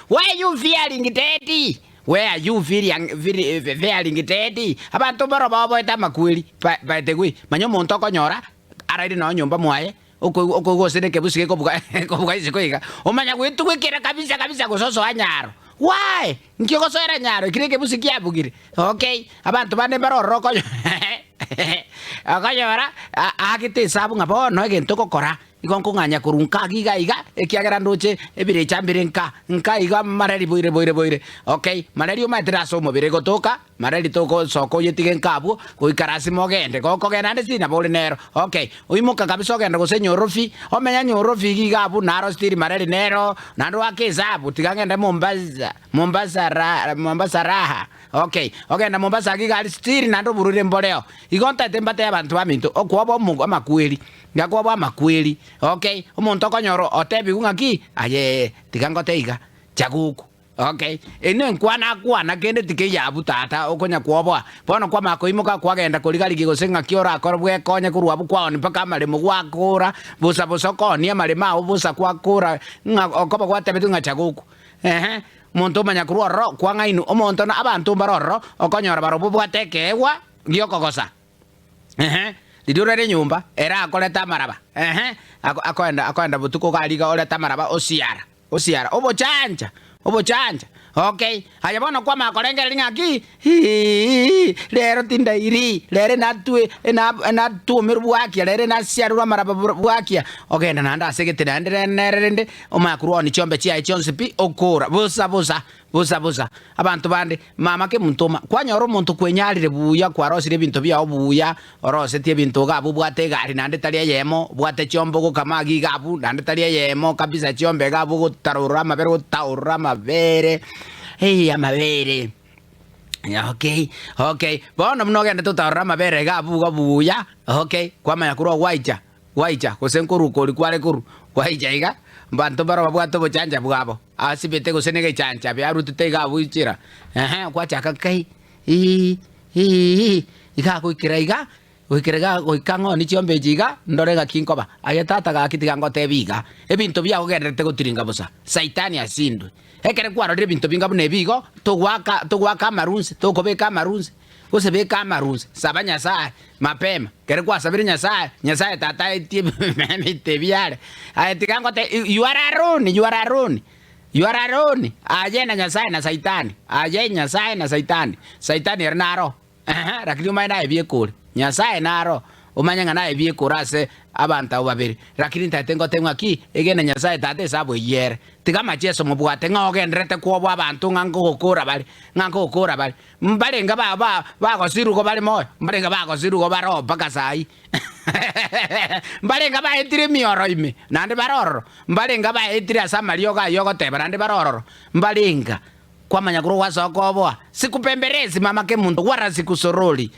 Why you fearing daddy? Where are you fearing daddy? Abantu baro babo eta makweli. By the way, manyo monto konyora. Araidi no nyumba mwae. Oko sene kebusi ko buka isiko iga. Omanya kwetu kwekera kabisa gososo anyaro. Why? Nkiko soera nyaro kire kebusi kiabugire. Okay, abantu bane baro roko. Akanyora akite sabu ngabo no egento kokora. Igonko nganya kurunka giga ekiagera ndoche ebire chambire nka iga mareri boire. Okay, mareri umatraso mobire gotoka, mareri toko soko yetige nkabu, kuikarasi mogende, koko genande sina bole nero. Okay, uimuka kabiso gende go senyorofi, omenya nyorofi giga abu naro stiri mareri nero, nando akezabu tigangende Mombasa raha. Okay, na Mombasa giga stiri nando burure mboleo. Igonta tembate abantu baminto okwobo mungu amakweli. Ngakwa ba makweli. Okay, umuntu okonyoro otebi kungaki aye tikangote iga chaguku. Okay, eno nkwana kende tike yabu tata okonya kwobwa bono kwa makoimuka kwagenda kuligali gigosenga kiora akorobwe konya kurwabu kwao mpaka malemo gwakura busa koni amalema ubusa kwakura okoba kwatebetu ngachaguku. Muntu manya kuroro kwanga inu omuntu na abantu baroro okonyora barobu bwatekewa ngiokogosa. Didurere nyumba era akoleta maraba akwenda butuko galiga oleta maraba osiara obo chanja. Okay, ayabona kwa makolengera lingaki lero tindairi lere natue na tumiru bwakia lere na siarura maraba bwakia ogenda nanda asegetera nderende omakuruoni chombe chia chonsipi okura busa abantu bande mama ke muntoma kwanyoro muntu kwenyalire buya kwarosire bintu bya obuya orose tie bintu gabu bwate gari nande tali yemo bwate chombo go kamagi gabu nande tali yemo kabisa chombe gabu go tarura mabere amabere. Okay. Bono mnogenda tutarura mabere gabu go buya. Okay, kwama yakuro waicha kosenkuru koli kwale kuru waicha iga bantu baro babwato bochanja bwabo asibete go senege chancha bya rutute gabu ichira kwa chaka kai iga ko ikiraiga oikango ni chiombe jiga ndorega kinkoba ayatata ga kitigango tebiga ebintu bya ogerete gutiringa busa saitani asindwe ekere kwaro ebintu binga bune bigo tugwaka marunse tugobeka marunse usebe kamarunse sabanya saa mapema kere kwa sabiri nyasaye tata etie mete biare ayetigango te you are alone ajena nyasaye na saitani saitani ernaro rakili umaina ebie kule nyasaye naro umanyanga na ebie kurase abanta babiri rakili ntatengo tengaki egene nyasaye tate sabo yere tigama cheso mubwate ngogendrete kwobwa abantu ngango kokora bali mbalenga ba gosirugo bali moyo mbalenga ba gosirugo baro paka sai mbalenga ba etire mioro ime nande baroro mbalenga ba etire asamalio ga yogo tebra nande baroro mbalenga kwa manyakuru wasokobwa sikupemberezi mama ke muntu wara sikusoroli